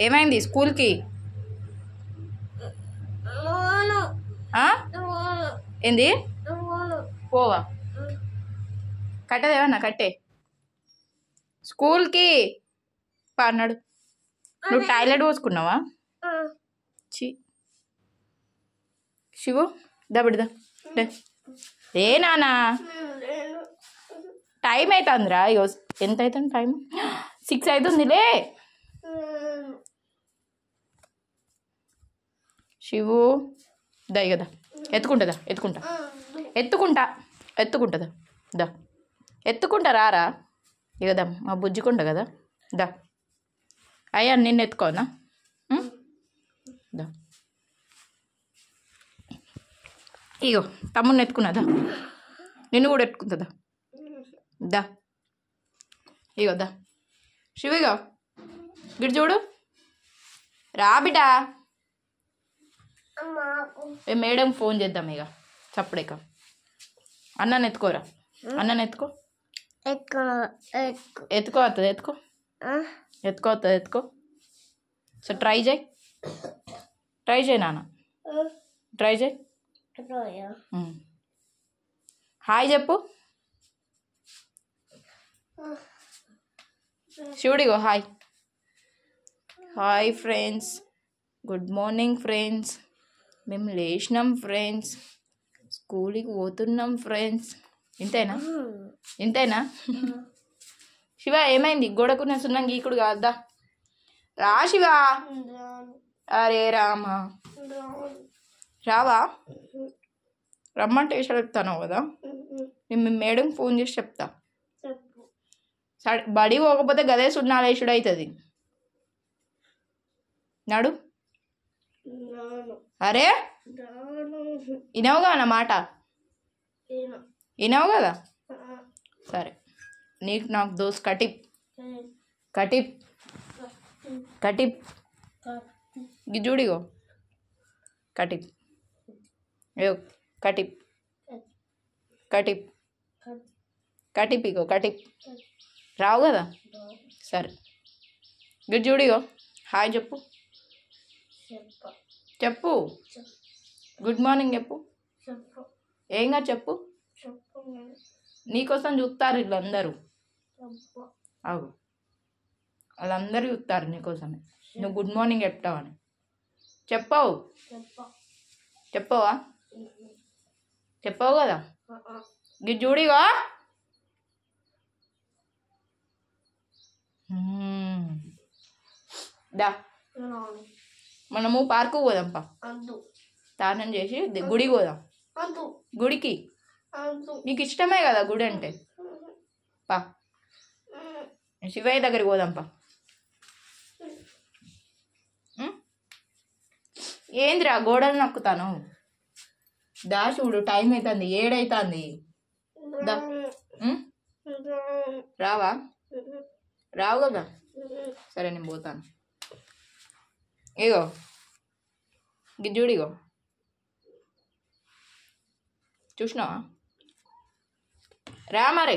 ఏమైంది స్కూల్కి? ఏంది? పోవా? కట్టదేమన్నా కట్టే స్కూల్కి పా అన్నాడు. నువ్వు టాయిలెట్ పోసుకున్నావా? శివు దబిడదా ఏ నానా టైం అవుతుందిరా. ఇగో ఎంత అవుతుంది టైం? 6 అవుతుందిలే. శివు దా కదా ఎత్తుకుంటుందా? ఎత్తుకుంటుందా? దా ఎత్తుకుంటా రారా. ఇకదా మా బుజ్జికుంట కదా. దా అయ్యా నిన్ను ఎత్తుకోనా? దా ఇగో తమ్ముడిని ఎత్తుకున్నదా, నిన్ను కూడా ఎత్తుకుంటుందా? దా ఇగో దా శివు ఇగో గిడి చూడు రా బిడ్డా. మేడం ఫోన్ చేద్దాం ఇక చప్పుడేక. అన్నని ఎత్తుకోరా, అన్నని ఎత్తుకో. ఎత్తుకోవస్తుంది ఎత్తుకో. సో ట్రై చేయి నాన్న, ట్రై చేయి. హాయ్ చెప్పు శివుడిగో. Hi friends, good morning friends. మేము లేచినాం ఫ్రెండ్స్, స్కూల్కి పోతున్నాం ఫ్రెండ్స్. ఇంతేనా? శివ ఏమైంది? గోడకున్న సున్నం గీకుడు కాదా? రా శివ. అరే రామా రావా? రమ్మంటే చెప్తాను కదా. నేను మేడం ఫోన్ చేసి చెప్తా. బడి పోకపోతే గదే సున్నాలేసుడు అవుతుంది. నాడు అరే వినవుగా నా మాట? వినవు కదా? సరే నీకు నాకు దోస్ కటిప్ చూడిగో కటిప్. కటిప్ ఇగో కటిప్. రావు కదా? సరే గిట్ చూడిగో. హాయ్ చెప్పు. గుడ్ మార్నింగ్ చెప్పు. ఏంగా చెప్పు. నీకోసం చూస్తారు వీళ్ళందరూ. అవు వాళ్ళందరూ చూస్తారు నీకోసమే. నువ్వు గుడ్ మార్నింగ్ చెప్తావని. చెప్పవా కదా? గిట్ చూడిగో. దా మనము పార్కు పోదాంపా. స్నానం చేసి గుడికి పోదాం. గుడికి నీకు ఇష్టమే కదా గుడి అంటే. పా శివయ్య దగ్గరికి పోదాంపా. ఏందిరా గోడలు నక్కుతాను? దా చూడు టైం అవుతుంది, 7 అవుతుంది. దా రావా? రావు కదా? సరే నేను పోతాను. ఇగో గిజ్జుడిగో చూసినావా? రా మరి.